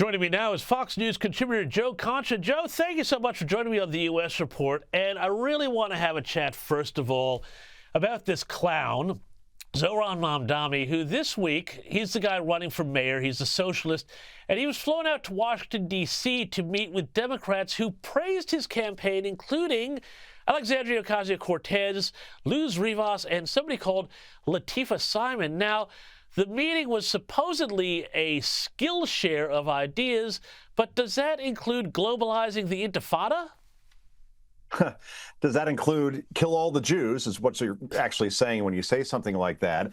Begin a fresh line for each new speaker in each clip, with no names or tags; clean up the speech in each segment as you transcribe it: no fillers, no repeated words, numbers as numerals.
Joining me now is Fox News contributor Joe Concha. Joe, thank you so much for joining me on the U.S. Report. And I really want to have a chat, first of all, about this clown, Zohran Mamdani, who this week, he's the guy running for mayor. He's a socialist. And he was flown out to Washington, D.C. to meet with Democrats who praised his campaign, including Alexandria Ocasio-Cortez, Luz Rivas, and somebody called Latifah Simon. Now, the meeting was supposedly a skill share of ideas, but does that include globalizing the Intifada?
Does that include kill all the Jews, is what you're actually saying when you say something like that?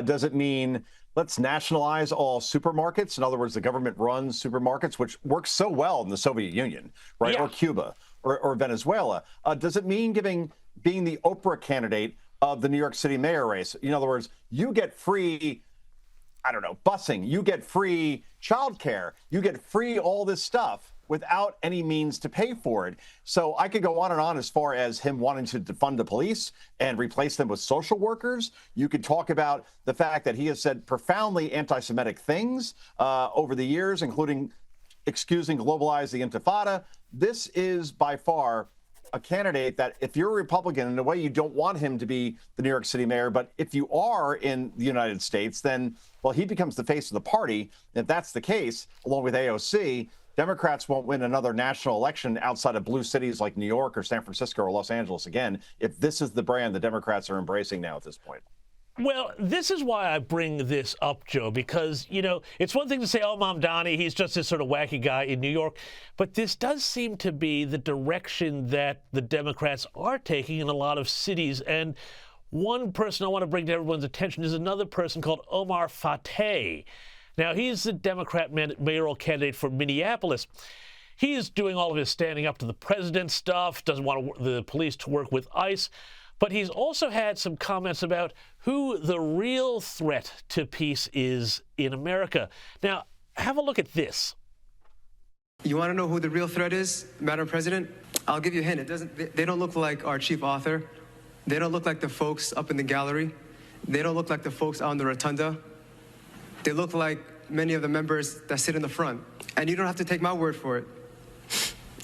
Does it mean let's nationalize all supermarkets? In other words, the government runs supermarkets, which worked so well in the Soviet Union, right? Yeah. Or Cuba or Venezuela. Does it mean being the Oprah candidate of the New York City mayor race? In other words, you get free, I don't know, busing, you get free childcare, you get free all this stuff without any means to pay for it. So I could go on and on as far as him wanting to defund the police and replace them with social workers. You could talk about the fact that he has said profoundly anti-Semitic things over the years, including excusing globalize the Intifada. This is by far a candidate that if you're a Republican, in a way you don't want him to be the New York City mayor, but if you are in the United States, then, well, he becomes the face of the party. If that's the case, along with AOC, Democrats won't win another national election outside of blue cities like New York or San Francisco or Los Angeles again, if this is the brand the Democrats are embracing now at this point.
Well, this is why I bring this up, Joe, because, you know, it's one thing to say, oh, Mamdani, he's just this sort of wacky guy in New York. But this does seem to be the direction that the Democrats are taking in a lot of cities. And one person I want to bring to everyone's attention is another person called Omar Fateh. Now, he's the Democrat mayoral candidate for Minneapolis. He's doing all of his standing up to the president stuff, doesn't want the police to work with ICE. But he's also had some comments about who the real threat to peace is in America. Now, have a look at this.
You want to know who the real threat is, Madam President? I'll give you a hint. They don't look like our chief author. They don't look like the folks up in the gallery. They don't look like the folks out in the rotunda. They look like many of the members that sit in the front. And you don't have to take my word for it.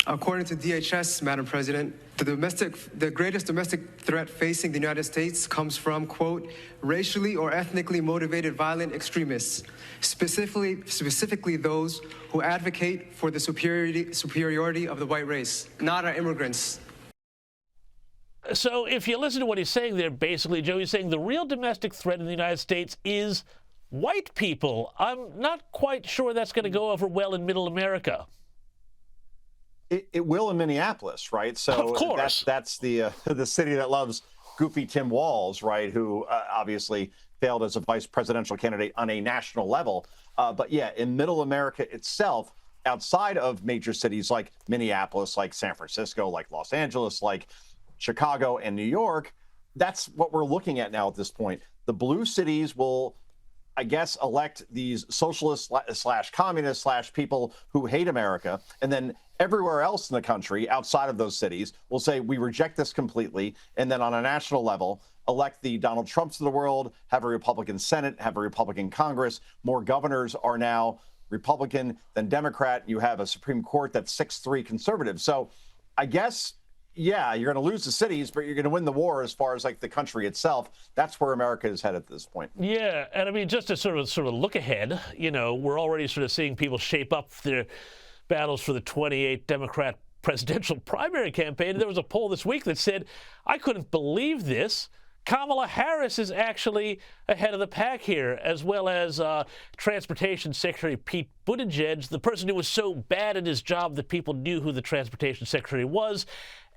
According to DHS, Madam President, the greatest domestic threat facing the United States comes from, quote, racially or ethnically motivated violent extremists, specifically those who advocate for the superiority of the white race, not our immigrants.
So if you listen to what he's saying there, basically, Joe, he's saying the real domestic threat in the United States is white people. I'm not quite sure that's going to go over well in middle America.
It will in Minneapolis, right? So
of course.
That's the city that loves goofy Tim Walz, right? Who obviously failed as a vice presidential candidate on a national level. But yeah, in middle America itself, outside of major cities like Minneapolis, like San Francisco, like Los Angeles, like Chicago and New York, that's what we're looking at now at this point. The blue cities will, I guess, elect these socialists / communists / people who hate America. And then everywhere else in the country outside of those cities will say, we reject this completely. And then on a national level, elect the Donald Trumps of the world, have a Republican Senate, have a Republican Congress. More governors are now Republican than Democrat. You have a Supreme Court that's 6-3 conservative. So I guess, yeah, you're going to lose the cities, but you're going to win the war as far as like the country itself. That's where America is headed at this point.
Yeah, and I mean, just to sort of look ahead, you know, we're already sort of seeing people shape up their battles for the 28 Democrat presidential primary campaign. There was a poll this week that said, I couldn't believe this, Kamala Harris is actually ahead of the pack here, as well as Transportation Secretary Pete Buttigieg, the person who was so bad at his job that people knew who the Transportation Secretary was,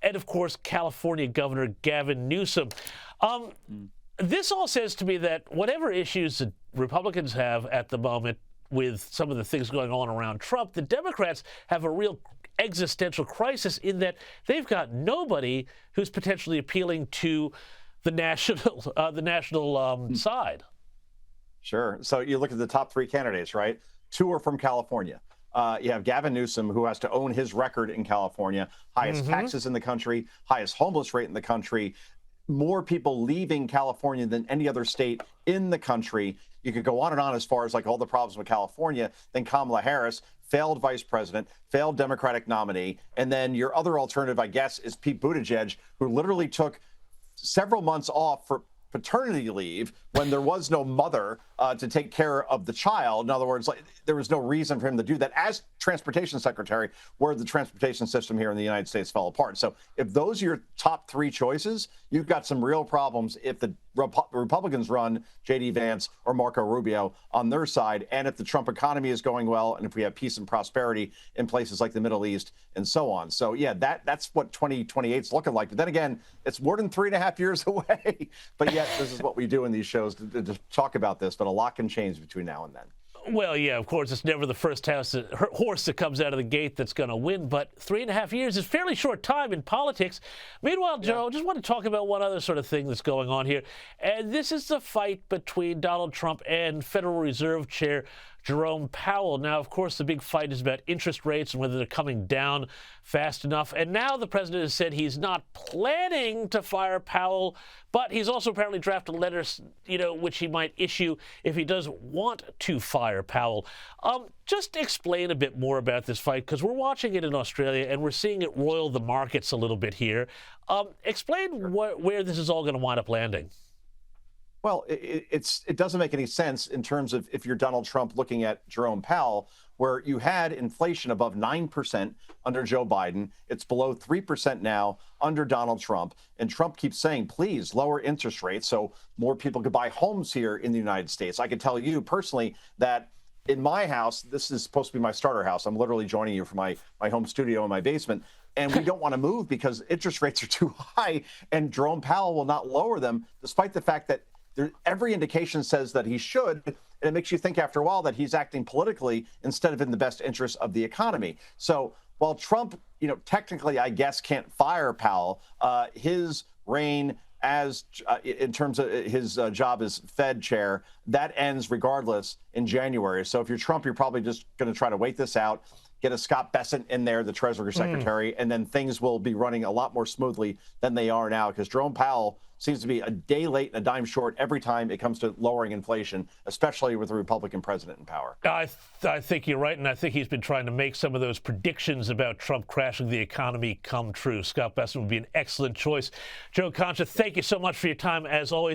and, of course, California Governor Gavin Newsom. This all says to me that whatever issues the Republicans have at the moment with some of the things going on around Trump, the Democrats have a real existential crisis in that they've got nobody who's potentially appealing to the national side.
Sure. So you look at the top 3 candidates, right? 2 are from California. You have Gavin Newsom, who has to own his record in California, highest taxes in the country, highest homeless rate in the country, more people leaving California than any other state in the country. You could go on and on as far as like all the problems with California. Then Kamala Harris, failed vice president, failed Democratic nominee. And then your other alternative, I guess, is Pete Buttigieg, who literally took several months off for paternity leave when there was no mother to take care of the child. In other words, like, there was no reason for him to do that as transportation secretary, where the transportation system here in the United States fell apart. So if those are your top three choices, you've got some real problems if the Republicans run J.D. Vance or Marco Rubio on their side, and if the Trump economy is going well, and if we have peace and prosperity in places like the Middle East and so on. So, yeah, that's what 2028 is looking like. But then again, it's more than 3.5 years away. But yet, this is what we do in these shows to talk about this. But a lot can change between now and then.
Well, yeah, of course, it's never the first horse that comes out of the gate that's going to win, but 3.5 years is fairly short time in politics. Meanwhile, Joe, I just want to talk about one other sort of thing that's going on here, and this is the fight between Donald Trump and Federal Reserve Chair Jerome Powell. Now, of course, the big fight is about interest rates and whether they're coming down fast enough. And now the president has said he's not planning to fire Powell, but he's also apparently drafted letters, which he might issue if he does want to fire Powell. Just explain a bit more about this fight, because we're watching it in Australia and we're seeing it roil the markets a little bit here. Explain where this is all going to wind up landing.
Well, it doesn't make any sense in terms of if you're Donald Trump looking at Jerome Powell, where you had inflation above 9% under Joe Biden. It's below 3% now under Donald Trump. And Trump keeps saying, please lower interest rates so more people could buy homes here in the United States. I can tell you personally that in my house, this is supposed to be my starter house. I'm literally joining you from my home studio in my basement. And we don't want to move because interest rates are too high. And Jerome Powell will not lower them, despite the fact that every indication says that he should, and it makes you think after a while that he's acting politically instead of in the best interest of the economy. So while Trump, technically, I guess, can't fire Powell, his reign as in terms of his job as Fed chair, that ends regardless in January. So if you're Trump, you're probably just going to try to wait this out, get a Scott Bessent in there, the Treasury Secretary, and then things will be running a lot more smoothly than they are now, because Jerome Powell seems to be a day late and a dime short every time it comes to lowering inflation, especially with a Republican president in power.
I think you're right, and I think he's been trying to make some of those predictions about Trump crashing the economy come true. Scott Bessent would be an excellent choice. Joe Concha, thank you so much for your time, as always.